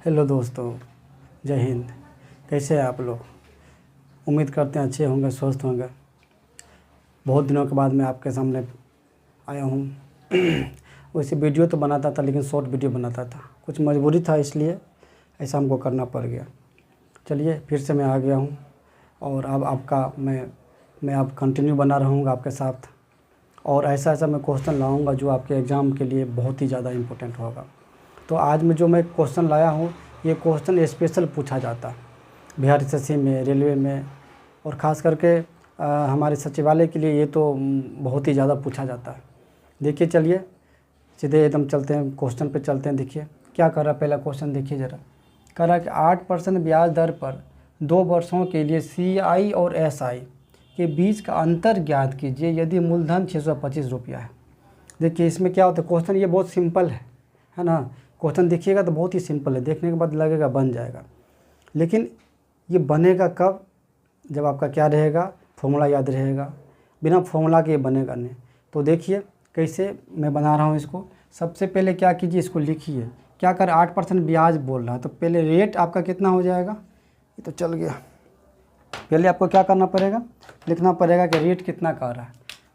Hello दोस्तों, जय हिंद। कैसे हैं आप लोग? उम्मीद करते हैं अच्छे होंगे, स्वस्थ होंगे। बहुत दिनों के बाद मैं आपके सामने आया हूँ। वैसे वीडियो तो बनाता था, लेकिन शॉर्ट वीडियो बनाता था। कुछ मजबूरी था, इसलिए ऐसा हमको करना पड़ गया। चलिए, फिर से मैं आ गया हूँ और अब आपका मैं अब कंटिन्यू बना रहूँगा आपके साथ। और ऐसा मैं क्वेश्चन लाऊँगा जो आपके एग्ज़ाम के लिए बहुत ही ज़्यादा इम्पोर्टेंट होगा। तो आज में जो मैं क्वेश्चन लाया हूँ, ये क्वेश्चन स्पेशल पूछा जाता है बिहार एसएससी में, रेलवे में, और ख़ास करके हमारे सचिवालय के लिए ये तो बहुत ही ज़्यादा पूछा जाता है। देखिए, चलिए सीधे एकदम चलते हैं, क्वेश्चन पे चलते हैं। देखिए क्या कर रहा है, पहला क्वेश्चन देखिए ज़रा। कह रहा है कि 8% ब्याज दर पर 2 वर्षों के लिए CI और SI के बीच का अंतर ज्ञात कीजिए यदि मूलधन 625 रुपया है। देखिए इसमें क्या होता है, क्वेश्चन ये बहुत सिंपल है ना। क्वेश्चन देखिएगा तो बहुत ही सिंपल है, देखने के बाद लगेगा बन जाएगा, लेकिन ये बनेगा कब? जब आपका क्या रहेगा, फॉर्मूला याद रहेगा। बिना फॉर्मूला के ये बनेगा नहीं। तो देखिए कैसे मैं बना रहा हूँ इसको। सबसे पहले क्या कीजिए, इसको लिखिए। क्या कर 8% ब्याज बोल रहा है, तो पहले रेट आपका कितना हो जाएगा, ये तो चल गया। पहले आपको क्या करना पड़ेगा, लिखना पड़ेगा कि रेट कितना कह रहा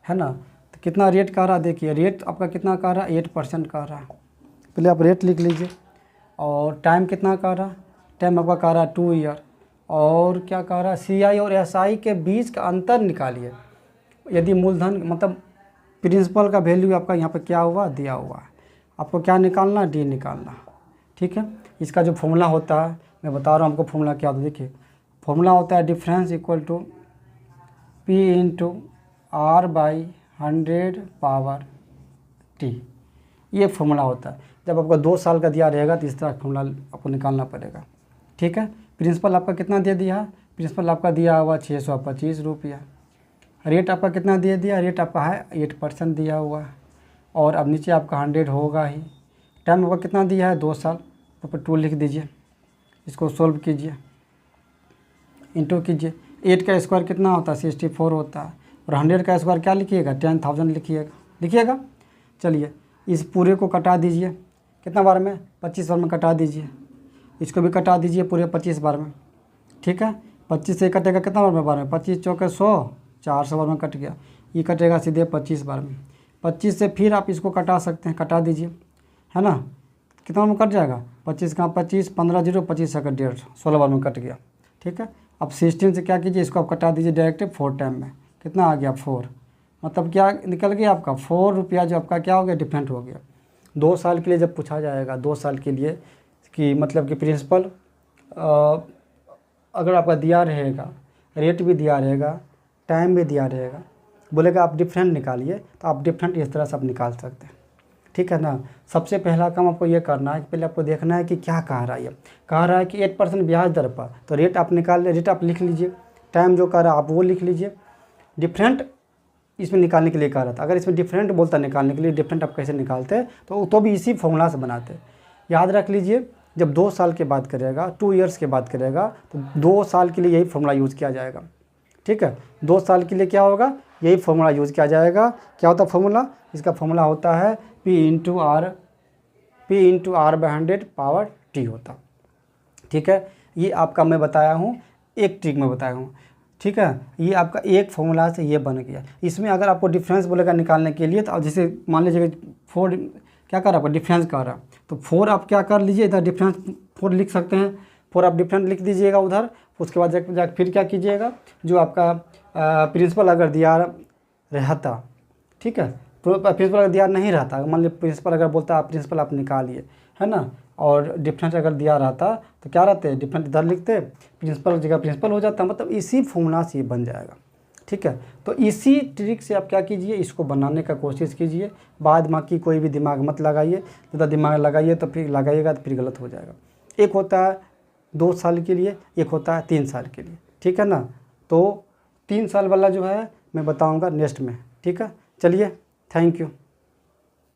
है ना। तो कितना रेट कह रहा है, देखिए रेट आपका कितना कह रहा है, 8% कह रहा है। पहले आप रेट लिख लीजिए। और टाइम कितना कह रहा है, टाइम आपका कह रहा है 2 ईयर। और क्या कह रहा है, CI और SI के बीच का अंतर निकालिए यदि मूलधन, मतलब प्रिंसिपल का वैल्यू आपका यहाँ पे क्या हुआ, दिया हुआ है। आपको क्या निकालना, D निकालना। ठीक है, इसका जो फॉर्मूला होता है मैं बता रहा हूँ आपको। फॉर्मूला क्या होता है, देखिए फॉर्मूला होता है difference equal to P into R/100 ये फॉर्मूला होता है। जब आपका 2 साल का दिया रहेगा तो इस तरह फॉर्मूला आपको निकालना पड़ेगा। ठीक है, प्रिंसिपल आपका कितना दे दिया है, प्रिंसिपल आपका दिया हुआ 625 रुपया। रेट आपका कितना दे दिया, रेट आपका है 8% दिया हुआ है। और अब नीचे आपका 100 होगा ही। टाइम आपका कितना दिया है, 2 साल, तो 2 लिख दीजिए। इसको सोल्व कीजिए, इंटू कीजिए। 8 का स्क्वायर कितना होता है, 64 होता है। और 100 का स्क्वायर क्या लिखिएगा, 10,000 लिखिएगा। चलिए इस पूरे को कटा दीजिए, कितना बार में, 25 बार में कटा दीजिए। इसको भी कटा दीजिए पूरे 25 बार में। ठीक है, 25 से कटेगा कितना बार में, 25 चौके 100, 400 बार में कट गया। ये कटेगा सीधे 25 बार में। 25 से फिर आप इसको कटा सकते हैं, कटा दीजिए, है ना। कितना बार में कट जाएगा, 25 का 25, 15 0, 25 का 150, 16 बार में कट गया। ठीक है, अब 16 से क्या कीजिए, इसको आप कटा दीजिए डायरेक्ट 4 टाइम में। कितना आ गया, 4। मतलब क्या निकल गया आपका, 4 रुपया जो आपका क्या हो गया, डिफरेंट हो गया। 2 साल के लिए जब पूछा जाएगा, 2 साल के लिए कि मतलब कि प्रिंसिपल अगर आपका दिया रहेगा, रेट भी दिया रहेगा, टाइम भी दिया रहेगा, बोलेगा आप डिफरेंट निकालिए, तो आप डिफरेंट इस तरह से आप निकाल सकते हैं। ठीक है ना। सबसे पहला काम आपको ये करना है कि पहले आपको देखना है कि क्या कह रहा है। ये कह रहा है कि 8% ब्याज दर पर, तो रेट आप निकाल, रेट आप लिख लीजिए। टाइम जो कह रहा है आप वो लिख लीजिए। डिफरेंट इसमें निकालने के लिए कह रहा था। अगर इसमें डिफरेंट बोलता निकालने के लिए, डिफरेंट आप कैसे निकालते, तो भी इसी फॉर्मूला से बनाते। याद रख लीजिए, जब 2 साल के बाद करेगा, 2 ईयर्स के बाद करेगा, तो 2 साल के लिए यही फॉर्मूला यूज़ किया जाएगा। ठीक है, 2 साल के लिए क्या होगा, यही फॉर्मूला यूज़ किया जाएगा। क्या होता है फॉर्मूला, इसका फॉर्मूला होता है P इंटू R/100 होता। ठीक है, ये आपका मैं बताया हूँ, एक ट्रिक में बताया हूँ। ठीक है, ये आपका एक फॉर्मूला से ये बन गया। इसमें अगर आपको डिफरेंस बोलेगा निकालने के लिए, तो जैसे मान लीजिए 4 क्या कर रहा है आपका, डिफरेंस कर रहा है, तो 4 आप क्या कर लीजिए, इधर डिफरेंस 4 लिख सकते हैं। 4 आप डिफरेंस लिख दीजिएगा उधर। उसके बाद जाकर फिर क्या कीजिएगा, जो आपका प्रिंसिपल अगर दिया रहता, ठीक है, प्रिंसिपल अगर दिया नहीं रहता, मान लीजिए प्रिंसिपल अगर बोलता आप प्रिंसिपल आप निकालिए, है ना, और डिफरेंस अगर दिया रहता तो क्या रहते, डिफरेंस इधर लिखते, प्रिंसिपल जगह प्रिंसिपल हो जाता। मतलब इसी फॉर्मूला से ये बन जाएगा। ठीक है, तो इसी ट्रिक से आप क्या कीजिए, इसको बनाने का कोशिश कीजिए। बाद बाकी कोई भी दिमाग मत लगाइए, ज़्यादा दिमाग लगाइए तो फिर लगाइएगा तो फिर गलत हो जाएगा। एक होता है 2 साल के लिए, एक होता है 3 साल के लिए। ठीक है ना, तो 3 साल वाला जो है मैं बताऊँगा नेक्स्ट में। ठीक है, चलिए, थैंक यू।